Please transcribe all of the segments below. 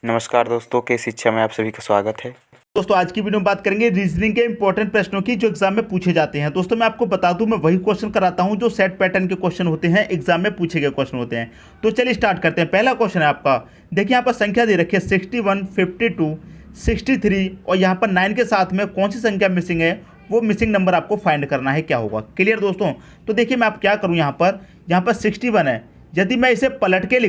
नमस्कार दोस्तों, के शिक्षा में आप सभी का स्वागत है। दोस्तों आज की वीडियो में बात करेंगे रीजनिंग के इंपॉर्टेंट प्रश्नों की जो एग्जाम में पूछे जाते हैं। दोस्तों मैं आपको बता दूं, मैं वही क्वेश्चन कराता हूं जो सेट पैटर्न के क्वेश्चन होते हैं, एग्जाम में पूछे गए क्वेश्चन होते हैं। तो चलिए स्टार्ट करते हैं। पहला क्वेश्चन है आपका, देखिए यहाँ पर संख्या दे रखी है 61, 52, 63 और यहाँ पर 9 के साथ में कौन सी संख्या मिसिंग है, वो मिसिंग नंबर आपको फाइंड करना है। क्या होगा, क्लियर दोस्तों? तो देखिए मैं आप क्या करूँ, यहाँ पर 61 है, यदि मैं इसे पलट के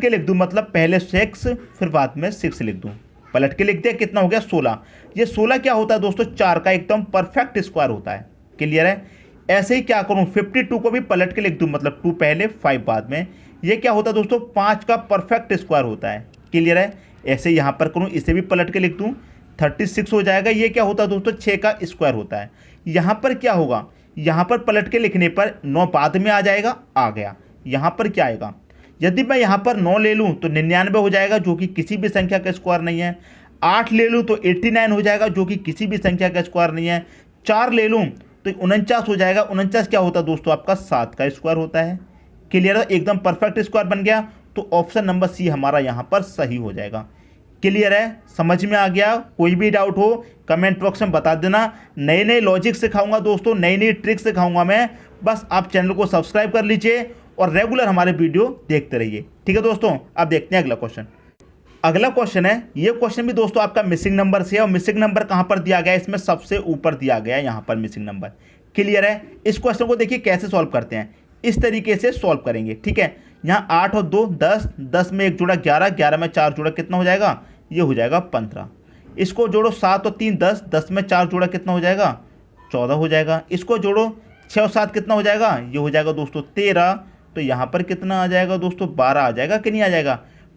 लिख दूं, मतलब पहले 6 फिर बाद में 6 लिख दूं, पलट के लिख दिया, कितना हो गया 16। ये 16 क्या होता है दोस्तों, 4 का एकदम परफेक्ट स्क्वायर होता है। क्लियर है? ऐसे ही क्या करूं, 52 को भी पलट के लिख दूं, मतलब 2 पहले 5 बाद में, ये क्या होता है दोस्तों, 5 का परफेक्ट स्क्वायर होता है। क्लियर है? ऐसे यहाँ पर करूँ, इसे भी पलट के लिख दूँ, 36 हो जाएगा। ये क्या होता है दोस्तों, 6 का स्क्वायर होता है। यहाँ पर क्या होगा, यहाँ पर पलट के लिखने पर 9 बाद में आ जाएगा, आ गया। यहाँ पर क्या आएगा, यदि मैं यहाँ पर 9 ले लूँ तो 99 हो जाएगा, जो कि किसी भी संख्या का स्क्वायर नहीं है। 8 ले लूँ तो 89 हो जाएगा, जो कि किसी भी संख्या का स्क्वायर नहीं है। 4 ले लूँ तो 49 हो जाएगा। 49 क्या होता है दोस्तों, आपका 7 का स्क्वायर होता है। क्लियर है? एकदम परफेक्ट स्क्वायर बन गया, तो ऑप्शन नंबर सी हमारा यहाँ पर सही हो जाएगा। क्लियर है? समझ में आ गया? कोई भी डाउट हो कमेंट बॉक्स में बता देना। नए नए लॉजिक सिखाऊंगा दोस्तों, नई नई ट्रिक सिखाऊंगा मैं। बस आप चैनल को सब्सक्राइब कर लीजिए और रेगुलर हमारे वीडियो देखते रहिए। ठीक है दोस्तों, अब देखते हैं अगला क्वेश्चन। अगला क्वेश्चन है, ये क्वेश्चन भी दोस्तों आपका मिसिंग नंबर से है, और मिसिंग नंबर कहाँ पर दिया गया है, इसमें सबसे ऊपर दिया गया है यहाँ पर मिसिंग नंबर। क्लियर है? इस क्वेश्चन को देखिए कैसे सॉल्व करते हैं, इस तरीके से सॉल्व करेंगे। ठीक है, यहाँ 8 और 2 10, 10 में 1 जोड़ा 11, 11 में 4 जोड़ा कितना हो जाएगा, ये हो जाएगा 15। इसको जोड़ो 7 और 3 10, 10 में 4 जोड़ा कितना हो जाएगा, 14 हो जाएगा। इसको जोड़ो 6 और 7 कितना हो जाएगा, ये हो जाएगा दोस्तों 13। तो यहाँ पर कितना आ जाएगा दोस्तों, 12 आ जाएगा कि नहीं आ जाएगा।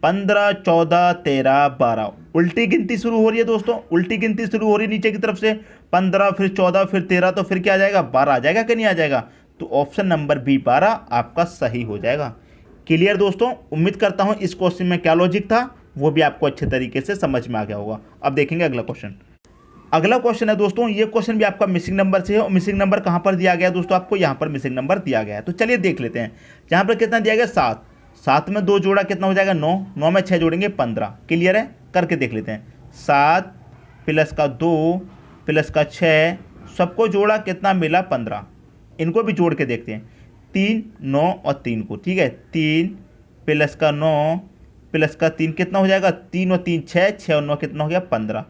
15, 14, 13, 12 उल्टी गिनती शुरू हो रही है दोस्तों, उल्टी गिनती शुरू हो रही है नीचे की तरफ से। 15 फिर 14 फिर 13, तो फिर क्या आ जाएगा, 12 आ जाएगा कि नहीं आ जाएगा। तो ऑप्शन नंबर बी 12 आपका सही हो जाएगा। क्लियर दोस्तों? उम्मीद करता हूँ इस क्वेश्चन में क्या लॉजिक था वो भी आपको अच्छे तरीके से समझ में आ गया होगा। अब देखेंगे अगला क्वेश्चन। अगला क्वेश्चन है दोस्तों, ये क्वेश्चन भी आपका मिसिंग नंबर से है, और मिसिंग नंबर कहाँ पर दिया गया है दोस्तों, आपको यहाँ पर मिसिंग नंबर दिया गया है। तो चलिए देख लेते हैं। यहाँ पर कितना दिया गया, 7, 7 में 2 जोड़ा कितना हो जाएगा, 9, 9 में 6 जोड़ेंगे 15। क्लियर है? करके देख लेते हैं। 7 प्लस का 2 प्लस का 6, सबको जोड़ा कितना मिला, 15। इनको भी जोड़ के देखते हैं, 3, 9 और 3 को। ठीक है, 3 प्लस का 9 प्लस का 3 कितना हो जाएगा, 3 और 3 6, 6 और 9 कितना हो गया, 15।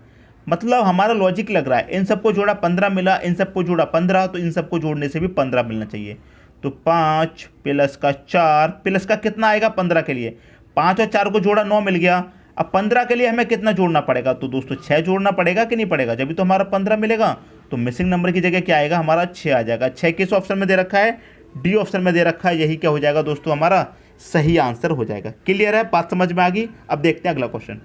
मतलब हमारा लॉजिक लग रहा है, इन सबको जोड़ा 15 मिला, इन सबको जोड़ा 15, तो इन सबको जोड़ने से भी 15 मिलना चाहिए। तो 5 प्लस का 4 प्लस का कितना आएगा 15 के लिए, 5 और 4 को जोड़ा 9 मिल गया। अब 15 के लिए हमें कितना जोड़ना पड़ेगा, तो दोस्तों 6 जोड़ना पड़ेगा कि नहीं पड़ेगा, जब भी तो हमारा 15 मिलेगा। तो मिसिंग नंबर की जगह क्या आएगा, हमारा 6 आ जाएगा। 6 किस ऑप्शन में दे रखा है, डी ऑप्शन में दे रखा है। यही क्या हो जाएगा दोस्तों, हमारा सही आंसर हो जाएगा। क्लियर है? बात समझ में आ गई? अब देखते हैं अगला क्वेश्चन।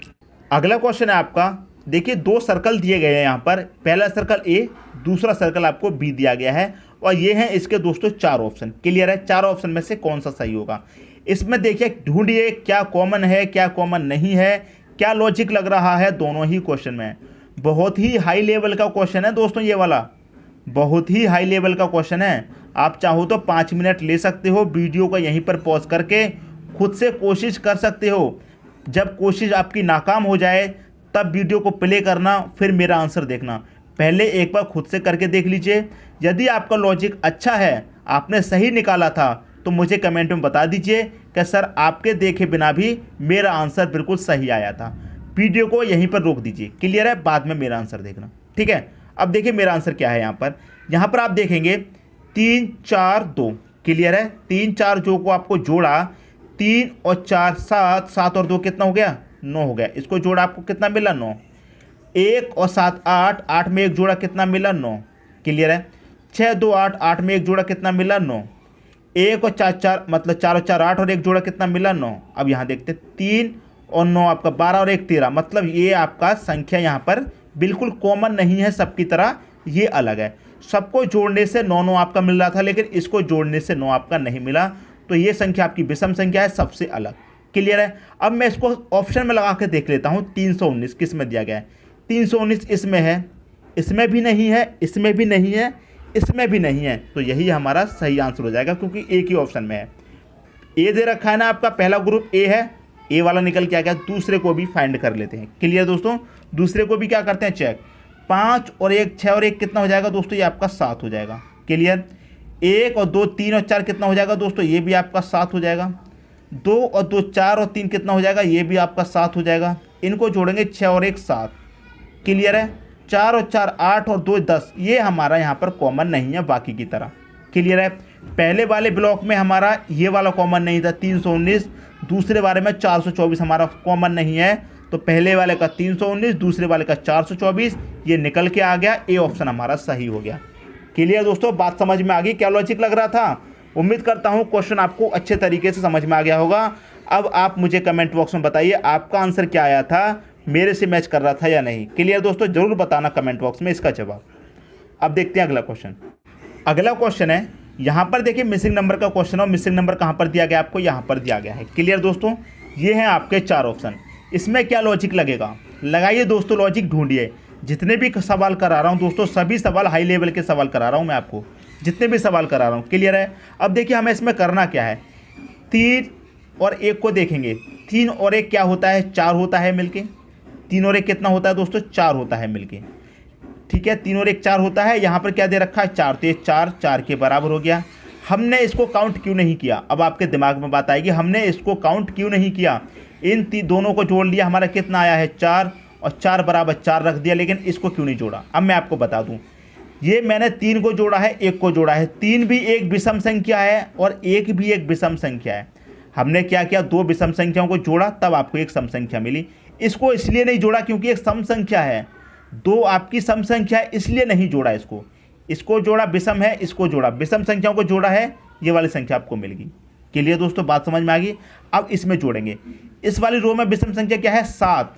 अगला क्वेश्चन है आपका, देखिए 2 सर्कल दिए गए हैं यहाँ पर, पहला सर्कल ए, दूसरा सर्कल आपको बी दिया गया है, और ये हैं इसके दोस्तों 4 ऑप्शन। क्लियर है? 4 ऑप्शन में से कौन सा सही होगा, इसमें देखिए ढूंढिए क्या कॉमन है क्या कॉमन नहीं है, क्या लॉजिक लग रहा है दोनों ही क्वेश्चन में। बहुत ही हाई लेवल का क्वेश्चन है दोस्तों, ये वाला बहुत ही हाई लेवल का क्वेश्चन है। आप चाहो तो 5 मिनट ले सकते हो, वीडियो को यहीं पर पॉज करके खुद से कोशिश कर सकते हो। जब कोशिश आपकी नाकाम हो जाए तब वीडियो को प्ले करना, फिर मेरा आंसर देखना। पहले एक बार खुद से करके देख लीजिए। यदि आपका लॉजिक अच्छा है, आपने सही निकाला था, तो मुझे कमेंट में बता दीजिए कि सर आपके देखे बिना भी मेरा आंसर बिल्कुल सही आया था। वीडियो को यहीं पर रोक दीजिए। क्लियर है? बाद में मेरा आंसर देखना। ठीक है, अब देखिए मेरा आंसर क्या है। यहाँ पर आप देखेंगे 3, 4, 2। क्लियर है? 3, 4 जो को आपको जोड़ा, 3 और 4 7, 7 और 2 कितना हो गया, 9 हो गया। इसको जोड़ा आपको कितना मिला, 9। 1 और 7 8, 8 में 1 जोड़ा कितना मिला, 9। क्लियर है? 6, 2, 8, 8 में 1 जोड़ा कितना मिला, 9। 1 और 4 4, मतलब 4 और 4 8, और 1 जोड़ा कितना मिला, 9। अब यहाँ देखते 3 और 9 आपका 12 और 1 13, मतलब ये आपका संख्या यहाँ पर बिल्कुल कॉमन नहीं है सबकी तरह, ये अलग है। सबको जोड़ने से 9 9 आपका मिल रहा था, लेकिन इसको जोड़ने से 9 आपका नहीं मिला, तो ये संख्या आपकी विषम संख्या है, सबसे अलग। क्लियर है? अब मैं इसको ऑप्शन में लगा के देख लेता हूँ। 319 किस में दिया गया है, 319 इसमें है, इसमें भी नहीं है, इसमें भी नहीं है, इसमें भी नहीं है, तो यही हमारा सही आंसर हो जाएगा, क्योंकि एक ही ऑप्शन में है। ए दे रखा है ना आपका, पहला ग्रुप ए है, ए वाला निकल के आ गया, दूसरे को भी फाइंड कर लेते हैं। क्लियर दोस्तों, दूसरे को भी क्या करते हैं चेक। 5 और 1 6 और 1 कितना हो जाएगा दोस्तों, ये आपका 7 हो जाएगा। क्लियर, 1 और 2 3 और 4 कितना हो जाएगा दोस्तों, ये भी आपका 7 हो जाएगा। 2 और 2 4 और 3 कितना हो जाएगा, ये भी आपका 7 हो जाएगा। इनको जोड़ेंगे 6 और 1 7। क्लियर है, 4 और 4 8 और 2 10, ये हमारा यहाँ पर कॉमन नहीं है बाकी की तरह। क्लियर है, पहले वाले ब्लॉक में हमारा ये वाला कॉमन नहीं था 319, दूसरे वाले में 424 हमारा कॉमन नहीं है, तो पहले वाले का 319, दूसरे वाले का 424, ये निकल के आ गया। ए ऑप्शन हमारा सही हो गया। क्लियर दोस्तों, बात समझ में आ गई, क्या लॉजिक लग रहा था। उम्मीद करता हूँ क्वेश्चन आपको अच्छे तरीके से समझ में आ गया होगा। अब आप मुझे कमेंट बॉक्स में बताइए आपका आंसर क्या आया था, मेरे से मैच कर रहा था या नहीं। क्लियर दोस्तों, जरूर बताना कमेंट बॉक्स में इसका जवाब। अब देखते हैं अगला क्वेश्चन। अगला क्वेश्चन है, यहाँ पर देखिए मिसिंग नंबर का क्वेश्चन है, और मिसिंग नंबर कहाँ पर दिया गया आपको, यहाँ पर दिया गया है। क्लियर दोस्तों, ये हैं आपके 4 ऑप्शन। इसमें क्या लॉजिक लगेगा, लगाइए दोस्तों लॉजिक ढूंढिए। जितने भी सवाल करा रहा हूँ दोस्तों, सभी सवाल हाई लेवल के सवाल करा रहा हूँ मैं आपको, जितने भी सवाल करा रहा हूँ। क्लियर है, अब देखिए हमें इसमें करना क्या है। 3 और 1 को देखेंगे, 3 और 1 क्या होता है, 4 होता है मिलके। 3 और 1 कितना होता है दोस्तों, 4 होता है मिलके। ठीक है, 3 और 1 4 होता है। यहाँ पर क्या दे रखा है 4, तो ये 4 4 के बराबर हो गया। हमने इसको काउंट क्यों नहीं किया, अब आपके दिमाग में बात आएगी, हमने इसको काउंट क्यों नहीं किया। इन दोनों को जोड़ लिया, हमारा कितना आया है 4, और 4 बराबर 4 रख दिया, लेकिन इसको क्यों नहीं जोड़ा। अब मैं आपको बता दूं, ये मैंने 3 को जोड़ा है, 1 को जोड़ा है। 3 भी एक विषम संख्या है और 1 भी एक विषम संख्या है। हमने क्या किया, 2 विषम संख्याओं को जोड़ा, तब आपको एक सम संख्या मिली। इसको इसलिए नहीं जोड़ा क्योंकि एक सम संख्या है, 2 आपकी सम संख्या है, इसलिए नहीं जोड़ा इसको। इसको जोड़ा विषम है, इसको जोड़ा विषम संख्याओं को जोड़ा है, ये वाली संख्या आपको मिल गई। क्लियर दोस्तों, बात समझ में आ गई। अब इसमें जोड़ेंगे, इस वाली रो में विषम संख्या क्या है 7,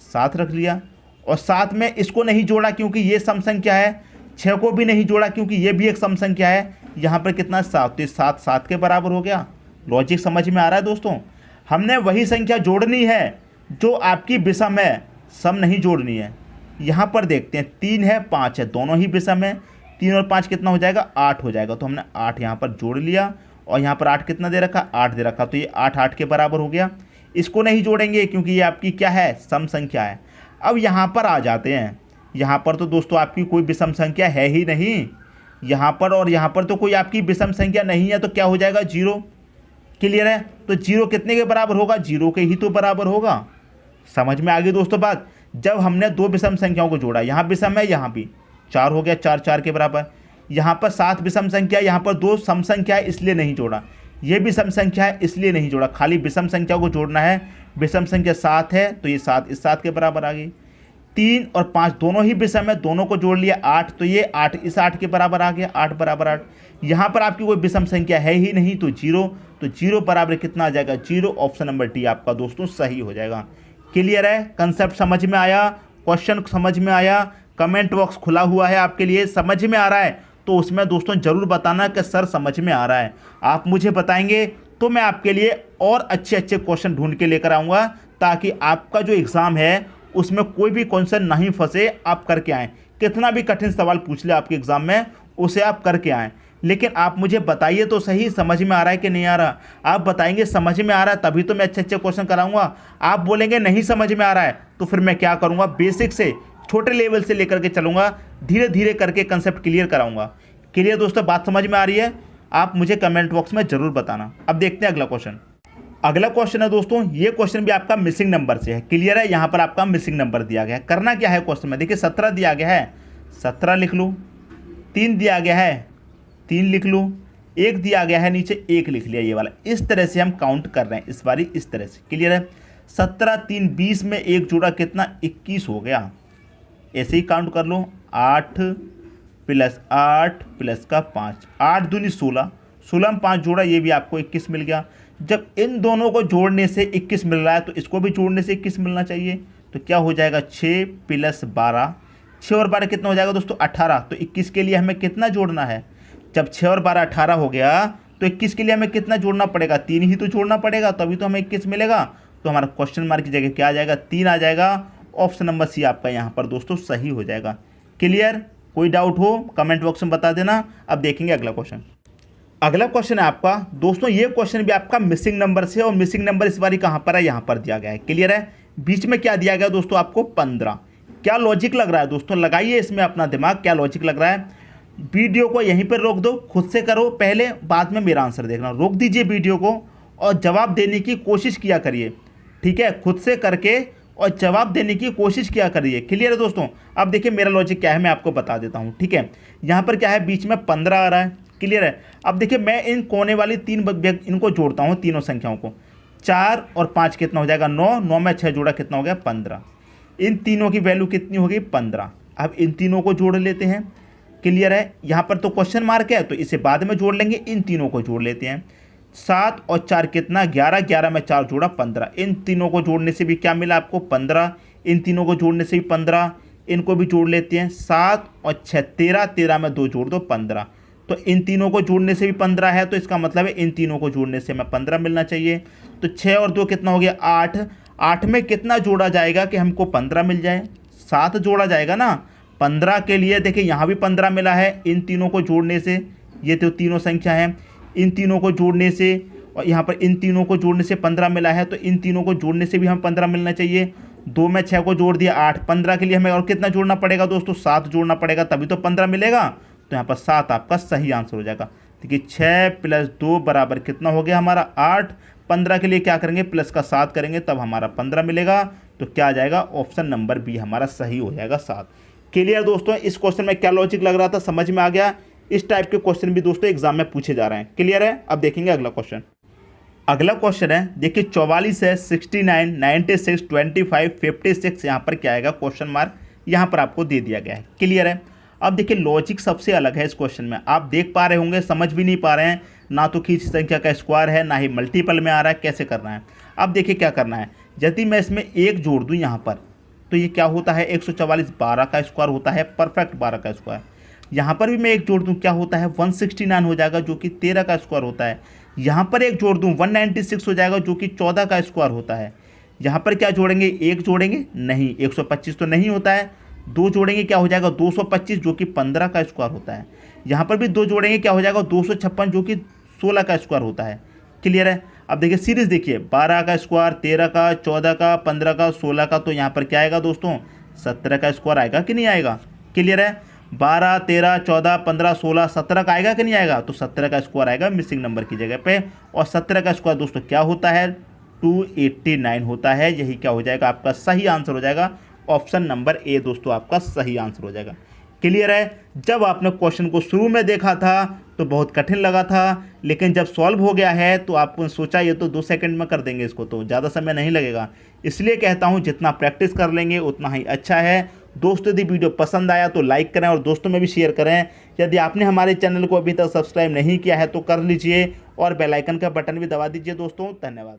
7 रख लिया, और 7 में इसको नहीं जोड़ा क्योंकि ये सम संख्या है। 6 को भी नहीं जोड़ा क्योंकि ये भी एक सम संख्या है। यहाँ पर कितना 7, तो 7 7 के बराबर हो गया। लॉजिक समझ में आ रहा है दोस्तों। हमने वही संख्या जोड़नी है जो आपकी विषम है, सम नहीं जोड़नी है। यहाँ पर देखते हैं 3 है 5 है, दोनों ही विषम है। 3 और 5 कितना हो जाएगा, 8 हो जाएगा। तो हमने 8 यहाँ पर जोड़ लिया, और यहाँ पर 8 कितना दे रखा, 8 दे रखा, तो ये 8 8 के बराबर हो गया। इसको नहीं जोड़ेंगे क्योंकि ये आपकी क्या है, सम संख्या है। अब यहाँ पर आ जाते हैं, यहाँ पर तो दोस्तों आपकी कोई विषम संख्या है ही नहीं, यहाँ पर और यहाँ पर तो कोई आपकी विषम संख्या नहीं है, तो क्या हो जाएगा 0। क्लियर है, तो 0 कितने के बराबर होगा, 0 के ही तो बराबर होगा। समझ में आ गई दोस्तों बात। जब हमने 2 विषम संख्याओं को जोड़ा, यहाँ विषम है, यहाँ भी 4 हो गया, 4 4 के बराबर। यहाँ पर 7 विषम संख्या, यहाँ पर 2 सम संख्या है, इसलिए नहीं जोड़ा। ये भी सम संख्या है, इसलिए नहीं जोड़ा। खाली विषम संख्या को जोड़ना है। विषम संख्या 7 है, तो ये 7 इस 7 के बराबर आ गई। 3 और 5 दोनों ही विषम है, दोनों को जोड़ लिया 8, तो ये 8 इस 8 के बराबर आ गया। 8 बराबर 8। यहाँ पर आपकी कोई विषम संख्या है ही नहीं, तो 0, तो 0 बराबर कितना आ जाएगा 0। ऑप्शन नंबर डी आपका दोस्तों सही हो जाएगा। क्लियर है, कंसेप्ट समझ में आया, क्वेश्चन समझ में आया, कमेंट बॉक्स खुला हुआ है आपके लिए। समझ में आ रहा है तो उसमें दोस्तों ज़रूर बताना कि सर समझ में आ रहा है। आप मुझे बताएंगे तो मैं आपके लिए और अच्छे अच्छे क्वेश्चन ढूंढ के लेकर आऊँगा, ताकि आपका जो एग्ज़ाम है उसमें कोई भी क्वेश्चन नहीं फंसे, आप करके आएँ। कितना भी कठिन सवाल पूछ ले आपके एग्ज़ाम में, उसे आप करके आएँ। लेकिन आप मुझे बताइए तो सही, समझ में आ रहा है कि नहीं आ रहा। आप बताएंगे समझ में आ रहा है, तभी तो मैं अच्छे अच्छे क्वेश्चन कराऊंगा। आप बोलेंगे नहीं समझ में आ रहा है, तो फिर मैं क्या करूंगा, बेसिक से छोटे लेवल से लेकर के चलूंगा, धीरे धीरे करके कंसेप्ट क्लियर कराऊंगा। क्लियर दोस्तों, बात समझ में आ रही है। आप मुझे कमेंट बॉक्स में ज़रूर बताना। अब देखते हैं अगला क्वेश्चन। अगला क्वेश्चन है दोस्तों, ये क्वेश्चन भी आपका मिसिंग नंबर से है। क्लियर है, यहाँ पर आपका मिसिंग नंबर दिया गया है। करना क्या है क्वेश्चन में, देखिए 17 दिया गया है, 17 लिख लूँ। 3 दिया गया है, 3 लिख लूँ। 1 दिया गया है, नीचे 1 लिख लिया, ये वाला। इस तरह से हम काउंट कर रहे हैं इस बारी, इस तरह से। क्लियर है, 17 3 20 में 1 जोड़ा कितना 21 हो गया। ऐसे ही काउंट कर लो, 8 + 8 + का 5, 8 दूनी 16, 16 में 5 जोड़ा, ये भी आपको 21 मिल गया। जब इन दोनों को जोड़ने से 21 मिल रहा है, तो इसको भी जोड़ने से 21 मिलना चाहिए। तो क्या हो जाएगा 6 + 12, 6 और 12 कितना हो जाएगा दोस्तों 18। तो 21 के लिए हमें कितना जोड़ना है, जब 6 और 12 18 हो गया, तो 21 के लिए हमें कितना जोड़ना पड़ेगा, 3 ही तो जोड़ना पड़ेगा, तभी तो हमें 21 मिलेगा। तो हमारा क्वेश्चन मार्क की जगह क्या आ जाएगा, 3 आ जाएगा। ऑप्शन नंबर सी आपका यहाँ पर दोस्तों सही हो जाएगा। क्लियर, कोई डाउट हो कमेंट बॉक्स में बता देना। अब देखेंगे अगला क्वेश्चन। अगला क्वेश्चन है आपका दोस्तों, ये क्वेश्चन भी आपका मिसिंग नंबर से, और मिसिंग नंबर इस बारी कहाँ पर है, यहाँ पर दिया गया है। क्लियर है। बीच में क्या दिया गया दोस्तों आपको 15। क्या लॉजिक लग रहा है दोस्तों, लगाइए इसमें अपना दिमाग, क्या लॉजिक लग रहा है। वीडियो को यहीं पर रोक दो, खुद से करो पहले, बाद में मेरा आंसर देखना। रोक दीजिए वीडियो को और जवाब देने की कोशिश किया करिए। ठीक है, खुद से करके और जवाब देने की कोशिश किया करिए। क्लियर है दोस्तों। अब देखिए मेरा लॉजिक क्या है, मैं आपको बता देता हूँ। ठीक है, यहाँ पर क्या है, बीच में 15 आ रहा है। क्लियर है। अब देखिए मैं इन कोने वाली इनको जोड़ता हूँ, तीनों संख्याओं को। 4 और 5 कितना हो जाएगा, 9। 9 में 6 जोड़ा कितना हो गया, 15। इन तीनों की वैल्यू कितनी होगी, 15। अब इन तीनों को जोड़ लेते हैं। क्लियर है। यहाँ पर तो क्वेश्चन मार्क है तो इसे बाद में जोड़ लेंगे, इन तीनों को जोड़ लेते हैं। 7 और 4 कितना, 11। 11 में 4 जोड़ा 15। इन तीनों को जोड़ने से भी क्या मिला आपको, 15। इन तीनों को जोड़ने से भी 15। इनको भी जोड़ लेते हैं। 7 और 6 13। 13 में 2 जोड़ दो, 15। तो इन तीनों को जोड़ने से भी 15 है, तो इसका मतलब है इन तीनों को जोड़ने से हमें 15 मिलना चाहिए। तो 6 और 2 कितना हो गया, 8। 8 में कितना जोड़ा जाएगा कि हमको 15 मिल जाए, 7 जोड़ा जाएगा ना 15 के लिए। देखिए यहाँ भी 15 मिला है इन तीनों को जोड़ने से, ये तो तीनों संख्या है, इन तीनों को जोड़ने से, और यहाँ पर इन तीनों को जोड़ने से 15 मिला है, तो इन तीनों को जोड़ने से भी हमें 15 मिलना चाहिए। 2 में 6 को जोड़ दिया 8। 15 के लिए हमें और कितना जोड़ना पड़ेगा दोस्तों, 7 जोड़ना पड़ेगा, तभी तो 15 मिलेगा। तो यहाँ पर 7 आपका सही आंसर हो जाएगा। देखिए 6 + 2 बराबर कितना हो गया हमारा, 8। 15 के लिए क्या करेंगे, प्लस का 7 करेंगे, तब हमारा 15 मिलेगा। तो क्या आ जाएगा, ऑप्शन नंबर बी हमारा सही हो जाएगा, 7। क्लियर दोस्तों, इस क्वेश्चन में क्या लॉजिक लग रहा था, समझ में आ गया। इस टाइप के क्वेश्चन भी दोस्तों एग्जाम में पूछे जा रहे हैं। क्लियर है। अब देखेंगे अगला क्वेश्चन। अगला क्वेश्चन है देखिए 44 है, 69, 96, 25, 56। यहाँ पर क्या आएगा, क्वेश्चन मार्क यहाँ पर आपको दे दिया गया है। क्लियर है। अब देखिए लॉजिक सबसे अलग है इस क्वेश्चन में, आप देख पा रहे होंगे, समझ भी नहीं पा रहे हैं। ना तो खींच संख्या का स्क्वायर है, ना ही मल्टीपल में आ रहा है, कैसे करना है। अब देखिए क्या करना है, यदि मैं इसमें 1 जोड़ दूँ यहाँ पर, तो ये क्या होता है, 144 12 का स्क्वायर होता है, परफेक्ट 12 का स्क्वायर। यहाँ पर भी मैं 1 जोड़ दूँ, क्या होता है, 169 हो जाएगा, जो कि 13 का स्क्वायर होता है। यहाँ पर 1 जोड़ दूँ, 196 हो जाएगा, जो कि 14 का स्क्वायर होता है। यहाँ पर क्या जोड़ेंगे, 1 जोड़ेंगे, नहीं 125 तो नहीं होता है। 2 जोड़ेंगे, क्या हो जाएगा, 225, जो कि 15 का स्क्वायर होता है। यहाँ पर भी 2 जोड़ेंगे, क्या हो जाएगा, 256, जो कि 16 का स्क्वायर होता है। क्लियर है। अब देखिए सीरीज देखिए, 12 का स्क्वायर, 13 का, 14 का, 15 का, 16 का, तो यहाँ पर क्या आएगा दोस्तों, 17 का स्क्वायर आएगा कि नहीं आएगा। क्लियर है। 12, 13, 14, 15, 16, 17 का आएगा कि नहीं आएगा, तो 17 का स्क्वायर आएगा मिसिंग नंबर की जगह पे। और 17 का स्क्वायर दोस्तों क्या होता है, 289 होता है। यही क्या हो जाएगा, आपका सही आंसर हो जाएगा। ऑप्शन नंबर ए दोस्तों आपका सही आंसर हो जाएगा। क्लियर है। जब आपने क्वेश्चन को शुरू में देखा था तो बहुत कठिन लगा था, लेकिन जब सॉल्व हो गया है तो आपको सोचा ये तो 2 सेकंड में कर देंगे, इसको तो ज़्यादा समय नहीं लगेगा। इसलिए कहता हूँ जितना प्रैक्टिस कर लेंगे उतना ही अच्छा है। दोस्तों यदि वीडियो पसंद आया तो लाइक करें और दोस्तों में भी शेयर करें। यदि आपने हमारे चैनल को अभी तक सब्सक्राइब नहीं किया है तो कर लीजिए और बेल आइकन का बटन भी दबा दीजिए दोस्तों। धन्यवाद।